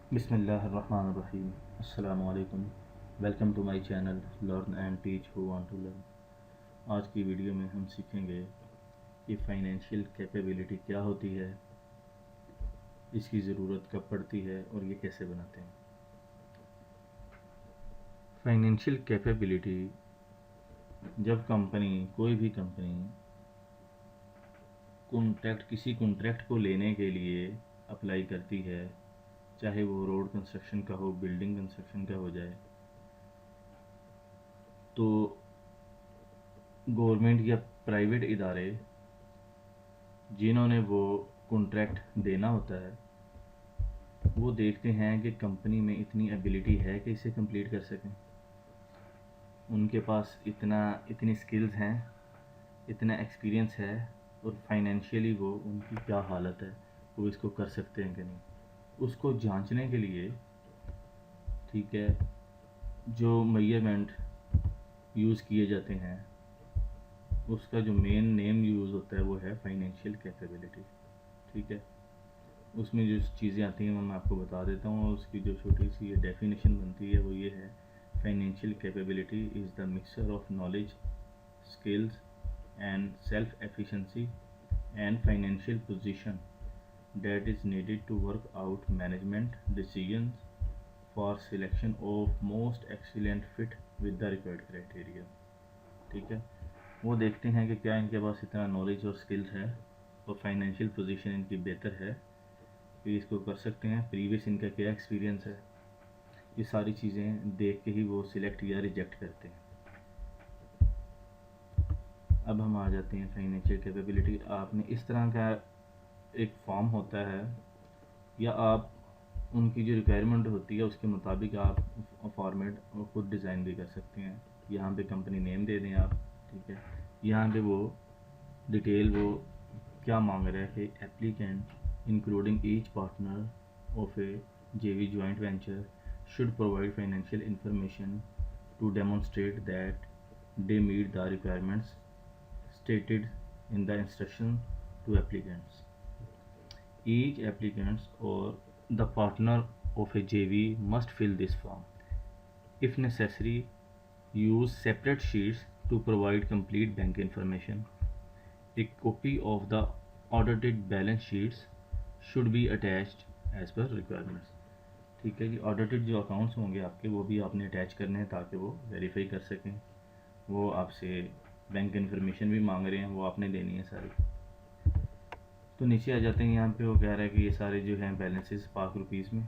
बिस्मिल्लाहिर्रहमानिर्रहीम। अस्सलामु अलैकुम। Welcome to my channel learn and teach who want to learn. आज की वीडियो में हम सीखेंगे कि फाइनेंशियल कैपेबिलिटी क्या होती है, इसकी ज़रूरत कब पड़ती है और ये कैसे बनाते हैं। फाइनेंशियल कैपेबिलिटी जब कोई भी कंपनी किसी कॉन्ट्रैक्ट को लेने के लिए अप्लाई करती है, चाहे वो रोड कंस्ट्रक्शन का हो, बिल्डिंग कंस्ट्रक्शन का हो जाए, तो गवर्नमेंट या प्राइवेट इदारे जिन्होंने वो कॉन्ट्रैक्ट देना होता है, वो देखते हैं कि कंपनी में इतनी एबिलिटी है कि इसे कंप्लीट कर सकें, उनके पास इतनी स्किल्स हैं, इतना एक्सपीरियंस है, और फाइनेंशियली वो उनकी क्या हालत है, वो इसको कर सकते हैं कि नहीं, उसको जांचने के लिए, ठीक है, जो मेजरमेंट यूज़ किए जाते हैं उसका जो मेन नेम यूज़ होता है वो है फाइनेंशियल कैपेबिलिटी। ठीक है, उसमें जो चीज़ें आती हैं वो मैं आपको बता देता हूँ, और उसकी जो छोटी सी डेफिनेशन बनती है वो ये है: financial capability is the mixture of knowledge, skills and self efficiency and financial position that is needed to work out management decisions for selection of most excellent fit with the required criteria। ठीक है, वो देखते हैं कि क्या इनके पास इतना knowledge और स्किल्स है और फाइनेंशियल पोजीशन इनकी बेहतर है कि इसको कर सकते हैं, प्रीवियस इनका क्या एक्सपीरियंस है, ये सारी चीज़ें देख के ही वो सिलेक्ट या रिजेक्ट करते हैं। अब हम आ जाते हैं फाइनेंशियल कैपेबिलिटी। आपने इस तरह का एक फॉर्म होता है, या आप उनकी जो रिक्वायरमेंट होती है उसके मुताबिक आप फॉर्मेट खुद डिज़ाइन भी कर सकते हैं। यहाँ पे कंपनी नेम दे दें आप, ठीक है, यहाँ पे वो डिटेल वो क्या मांग रहा है कि applicant including each partner of a JV joint venture should provide financial information to demonstrate that they meet the requirements stated in the instruction to applicants. Each applicant or the partner of a JV must fill this form. If necessary, use separate sheets to provide complete bank information. A copy of the audited balance sheets should be attached as per requirements. ठीक है जी, audited जो accounts होंगे आपके वो भी आपने attach करने हैं ताकि वो वेरीफाई कर सकें। वो आपसे बैंक इन्फॉर्मेशन भी मांग रहे हैं, वो आपने देनी है सारी। तो नीचे आ जाते हैं, यहाँ पे वो कह रहा है कि ये सारे जो हैं बैलेंसेस पाक रुपीज़ में,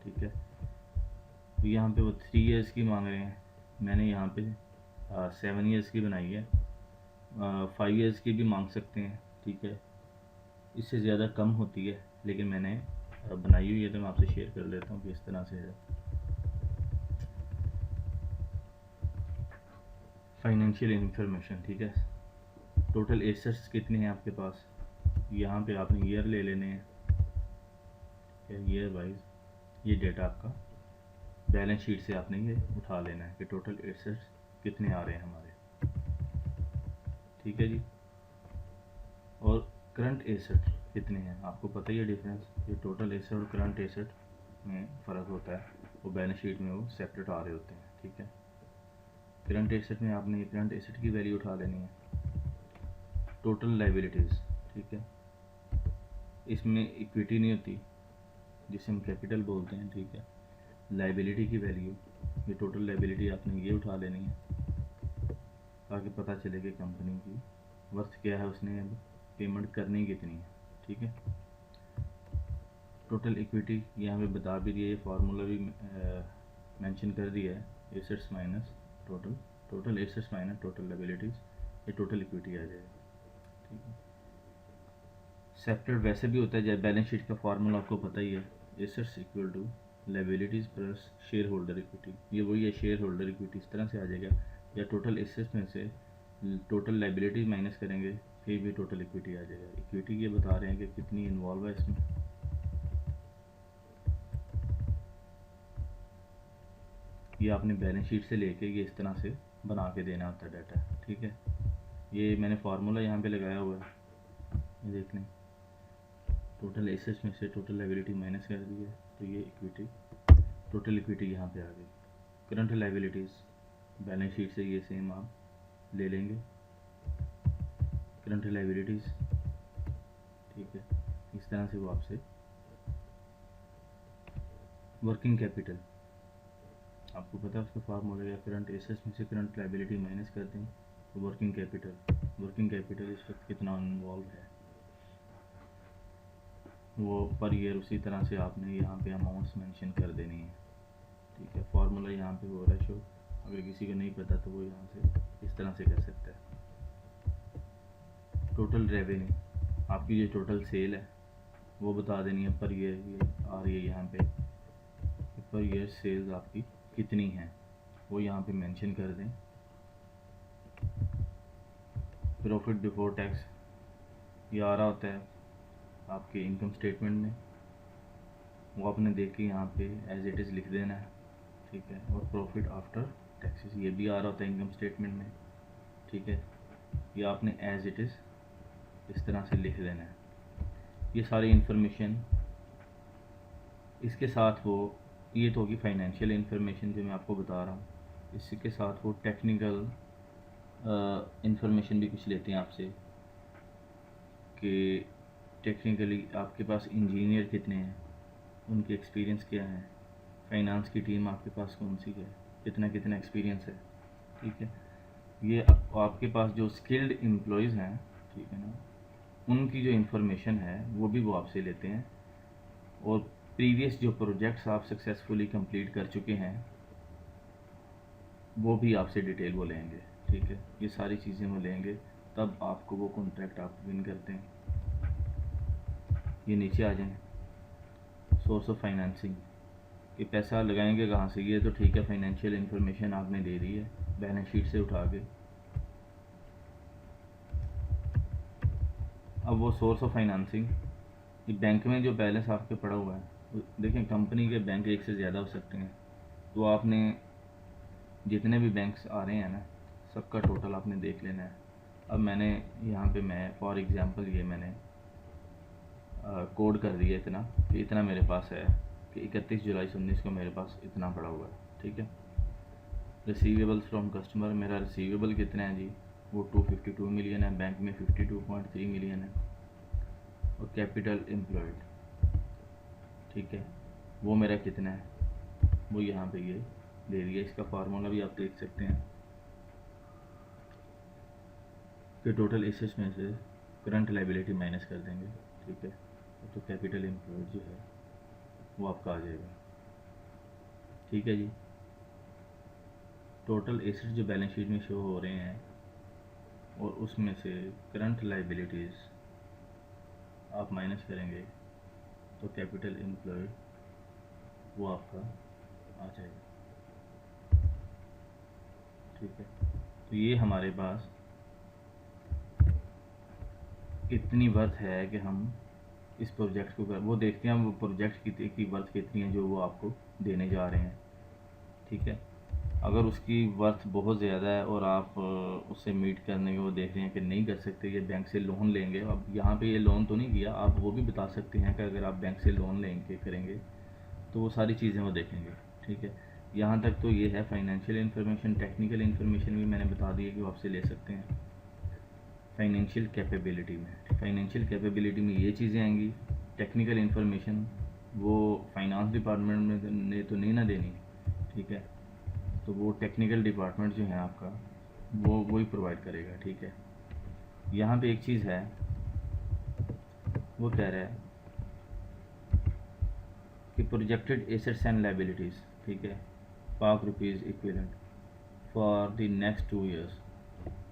ठीक है। तो यहाँ पे वो 3 ईयर्स की मांग रहे हैं, मैंने यहाँ पे 7 ईयर्स की बनाई है। 5 ईयर्स की भी मांग सकते हैं, ठीक है, इससे ज़्यादा कम होती है, लेकिन मैंने बनाई हुई है तो मैं आपसे शेयर कर लेता हूँ कि इस तरह से है। फाइनेंशियल इंफॉर्मेशन, ठीक है, टोटल एसेट्स कितने हैं आपके पास, यहाँ पे आपने ईयर ले लेने हैं, ईयर वाइज ये डेटा आपका बैलेंस शीट से आपने ये उठा लेना है कि टोटल एसेट्स कितने आ रहे हैं हमारे। ठीक है जी, और करंट एसेट कितने हैं, आपको पता ही है डिफरेंस, ये टोटल एसेट और करंट एसेट में फ़र्क होता है, वो बैलेंस शीट में वो सेपरेट आ रहे होते हैं। ठीक है, करंट एसेट में आपने करंट एसेट की वैल्यू उठा लेनी है। टोटल लाइबिलिटीज़, ठीक है, इसमें इक्विटी नहीं होती जिसे हम कैपिटल बोलते हैं, ठीक है, लाइबिलिटी की वैल्यू, ये टोटल लाइबिलिटी आपने ये उठा लेनी है ताकि पता चले कि कंपनी की वर्थ क्या है, उसने पेमेंट करनी कितनी है। ठीक है, टोटल इक्विटी यहाँ पे बता भी दिया, ये फार्मूला भी मेंशन कर दिया है, assets minus total assets minus total liabilities, ये टोटल इक्विटी आ जाएगा। ठीक है, सेपरेट वैसे भी होता है, जब बैलेंस शीट का फार्मूला आपको पता ही है, assets equal to liabilities plus shareholder equity, ये वही है, शेयर होल्डर इक्विटी इस तरह से आ जाएगा, या टोटल एसेट्स में से टोटल लाइबिलिटीज़ माइनस करेंगे फिर भी टोटल इक्विटी आ जाएगा। इक्विटी ये बता रहे हैं कि कितनी इन्वॉल्व है इसमें। ये आपने बैलेंस शीट से लेके ये इस तरह से बना के देना होता है डाटा। ठीक है, ये मैंने फार्मूला यहाँ पे लगाया हुआ है, ये देख लें, टोटल एसेट्स में से टोटल लायबिलिटी माइनस कर दी है, तो ये इक्विटी, टोटल इक्विटी यहाँ पे आ गई। करंट लायबिलिटीज़ बैलेंस शीट से ये सेम आप ले लेंगे, करंट लायबिलिटीज़, ठीक है। इस तरह से वो आपसे वर्किंग कैपिटल, आपको पता है उसका फार्मूला है, करंट एसेट्स में से करंट लायबिलिटी माइनस कर दें तो वर्किंग कैपिटल इस वक्त कितना इन्वॉल्व है वो पर ईयर उसी तरह से आपने यहाँ पे अमाउंट्स मेंशन कर देनी है, ठीक है। फार्मूला यहाँ पे हो रहा है शो, अगर किसी को नहीं पता तो वो यहाँ से इस तरह से कर सकता है। टोटल रेवेन्यू, आपकी जो टोटल सेल है वो बता देनी है पर ईयर, ये आ रही है यहाँ पे पर ईयर सेल्स आपकी कितनी है वो यहाँ पे मेंशन कर दें। प्रॉफिट बिफोर टैक्स ये आ रहा होता है आपके इनकम स्टेटमेंट में, वो आपने देख के यहाँ पे एज इट इज़ लिख देना है, ठीक है। और प्रॉफिट आफ्टर टैक्सेस ये भी आ रहा होता है इनकम स्टेटमेंट में, ठीक है। ये आपने एज इट इज़ इस तरह से लिख देना है। ये सारी इंफॉर्मेशन इसके साथ वो, ये तो होगी फाइनेंशियल इंफॉर्मेशन जो मैं आपको बता रहा हूँ, इसके साथ वो टेक्निकल इंफॉर्मेशन भी कुछ लेते हैं आपसे कि टेक्निकली आपके पास इंजीनियर कितने हैं, उनके एक्सपीरियंस क्या है, फाइनेंस की टीम आपके पास कौन सी है, कितना कितना एक्सपीरियंस है, ठीक है। ये आपके पास जो स्किल्ड एम्प्लॉयज़ हैं, ठीक है ना, उनकी जो इंफॉर्मेशन है वो भी वो आपसे लेते हैं, और प्रीवियस जो प्रोजेक्ट्स आप सक्सेसफुली कंप्लीट कर चुके हैं वो भी आपसे डिटेल वो लेंगे, ठीक है। ये सारी चीज़ें वो लेंगे, तब आपको वो कॉन्ट्रैक्ट आप विन करते हैं। ये नीचे आ जाएं, सोर्स ऑफ फाइनेंसिंग, ये पैसा लगाएंगे कहाँ से, ये तो ठीक है फाइनेंशियल इंफॉर्मेशन आपने दे दी है बैलेंस शीट से उठा के। अब वो सोर्स ऑफ फाइनेंसिंग, ये बैंक में जो बैलेंस आपके पड़ा हुआ है, देखें कंपनी के बैंक एक से ज़्यादा हो सकते हैं, तो आपने जितने भी बैंक्स आ रहे हैं ना सबका टोटल आपने देख लेना है। अब मैंने यहाँ पे मैं फॉर एग्ज़ाम्पल ये मैंने कोड कर दिया इतना कि इतना मेरे पास है कि 31 जुलाई 19 को मेरे पास इतना पड़ा हुआ है, ठीक है। रिसीवेबल्स फ्रॉम कस्टमर, मेरा रिसीवेबल कितना है जी, वो 252 मिलियन है, बैंक में 52.3 मिलियन है। और कैपिटल एम्प्लॉयड, ठीक है, वो मेरा कितना है, वो यहाँ पे ये दे दिया। इसका फार्मूला भी आप देख सकते हैं कि टोटल एसेट्स में से करंट लायबिलिटी माइनस कर देंगे, ठीक है, तो कैपिटल एम्प्लॉयड जो है वो आपका आ जाएगा, ठीक है जी। टोटल एसेट्स जो बैलेंस शीट में शो हो रहे हैं और उसमें से करंट लायबिलिटीज़ आप माइनस करेंगे तो कैपिटल एम्प्लॉयड वो आपका आ जाएगा, ठीक है। तो ये हमारे पास इतनी वर्थ है कि हम इस प्रोजेक्ट को वो देखते हैं, वो प्रोजेक्ट की वर्थ कितनी है जो वो आपको देने जा रहे हैं, ठीक है। अगर उसकी वर्थ बहुत ज़्यादा है और आप उससे मीट करने के वो देख रहे हैं कि नहीं कर सकते, ये बैंक से लोन लेंगे, अब यहाँ पे ये लोन तो नहीं किया, आप वो भी बता सकते हैं कि अगर आप बैंक से लोन लेंगे करेंगे तो वो सारी चीज़ें वो देखेंगे, ठीक है। यहाँ तक तो ये है फाइनेंशियल इन्फॉर्मेशन। टेक्निकल इन्फॉर्मेशन भी मैंने बता दी है कि वो आपसे ले सकते हैं। फाइनेंशियल कैपेबिलिटी में ये चीज़ें आएंगी। टेक्निकल इन्फॉर्मेशन वो फाइनेंस डिपार्टमेंट में ने तो नहीं ना देनी, ठीक है, तो वो टेक्निकल डिपार्टमेंट जो है आपका वो वही प्रोवाइड करेगा, ठीक है। यहाँ पे एक चीज़ है, वो कह रहा है कि प्रोजेक्टेड एसेट्स एंड लायबिलिटीज़, ठीक है, ₹5 equivalent for the next 2 years.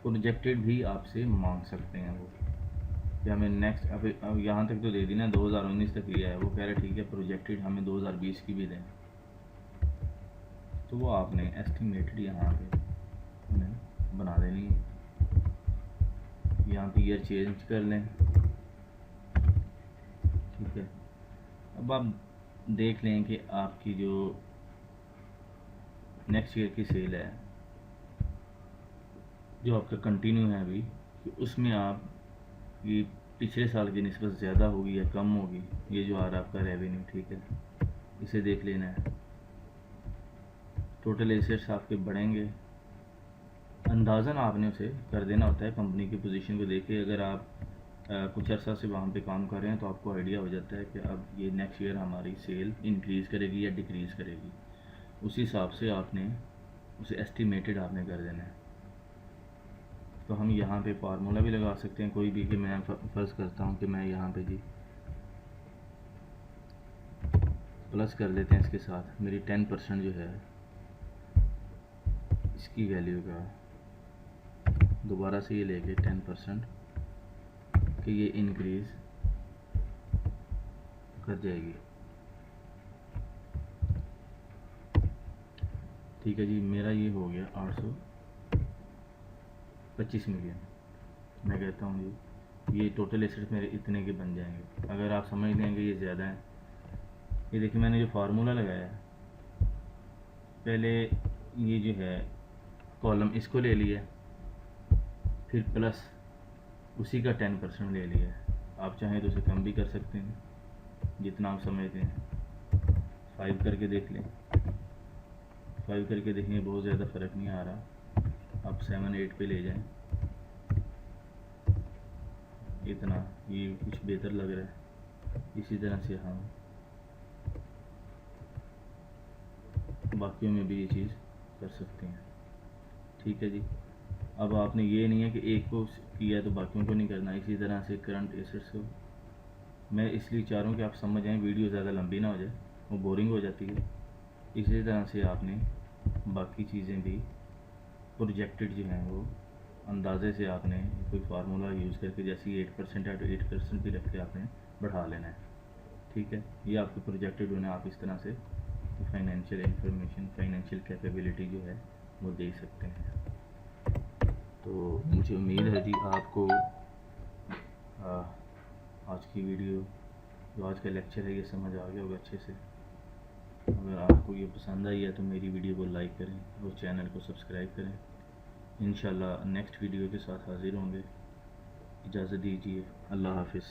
Projected भी आपसे मांग सकते हैं वो कि हमें नेक्स्ट, अब यहाँ तक तो दे दी ना, 2019 तक लिया है, वो कह रहे ठीक है प्रोजेक्टेड हमें 2020 की भी दें, तो वो आपने एस्टिमेटेड यहाँ पे उन्हें बना देनी है। यहाँ पे ईयर चेंज कर लें, ठीक है। अब आप देख लें कि आपकी जो नेक्स्ट ईयर की सेल है जो आपका कंटिन्यू है अभी, कि उसमें आप ये पिछले साल की निस्बत ज़्यादा होगी या कम होगी, ये जो आ रहा है आपका रेवेन्यू, ठीक है, इसे देख लेना है। टोटल एसेट्स आपके बढ़ेंगे, अंदाज़न आपने उसे कर देना होता है कंपनी की पोजीशन को देख के। अगर आप कुछ अर्सा से वहाँ पे काम कर रहे हैं तो आपको आइडिया हो जाता है कि अब ये नेक्स्ट ईयर हमारी सेल इंक्रीज़ करेगी या डिक्रीज़ करेगी, उस हिसाब से आपने उसे एस्टिमेटेड आपने कर देना है। तो हम यहाँ पे फार्मूला भी लगा सकते हैं कोई भी, कि मैं फ़र्ज़ करता हूँ कि मैं यहाँ पे जी प्लस कर लेते हैं इसके साथ, मेरी 10% जो है इसकी वैल्यू का दोबारा से ये लेके 10% कि ये इंक्रीज़ कर जाएगी। ठीक है जी, मेरा ये हो गया 825 मिलियन। मैं कहता हूँ जी ये टोटल एसेट्स मेरे इतने के बन जाएंगे। अगर आप समझ लेंगे ये ज़्यादा है, ये देखिए मैंने जो फार्मूला लगाया है, पहले ये जो है कॉलम इसको ले लिया, फिर प्लस उसी का 10% ले लिया। आप चाहें तो उसे कम भी कर सकते हैं जितना आप समझते हैं। 5 करके देख लें, 5 करके देखेंगे बहुत ज़्यादा फ़र्क नहीं आ रहा। आप 7 8 पे ले जाएं, इतना ये कुछ बेहतर लग रहा है। इसी तरह से हम बाकियों में भी ये चीज़ कर सकते हैं। ठीक है जी, अब आपने ये नहीं है कि एक को किया तो बाकियों को नहीं करना। इसी तरह से करंट एसेट्स को मैं इसलिए चाह रहा हूँ कि आप समझ जाएँ, वीडियो ज़्यादा लंबी ना हो जाए, वो बोरिंग हो जाती है। इसी तरह से आपने बाकी चीज़ें भी प्रोजेक्टेड जो हैं वो अंदाजे से आपने कोई फार्मूला यूज़ करके, जैसे 8% है तो 8% भी रख के आपने बढ़ा लेना है। ठीक है, ये आपके प्रोजेक्टेड होने आप इस तरह से फाइनेंशियल इंफॉर्मेशन, फाइनेंशियल कैपेबिलिटी जो है वो दे सकते हैं। तो मुझे उम्मीद है जी आपको आज की वीडियो, जो आज का लेक्चर है, ये समझ आ गया होगा अच्छे से। अगर आपको ये पसंद आई है तो मेरी वीडियो को लाइक करें और चैनल को सब्सक्राइब करें। इंशाल्लाह नेक्स्ट वीडियो के साथ हाज़िर होंगे। इजाज़त दीजिए, अल्लाह हाफ़िज़।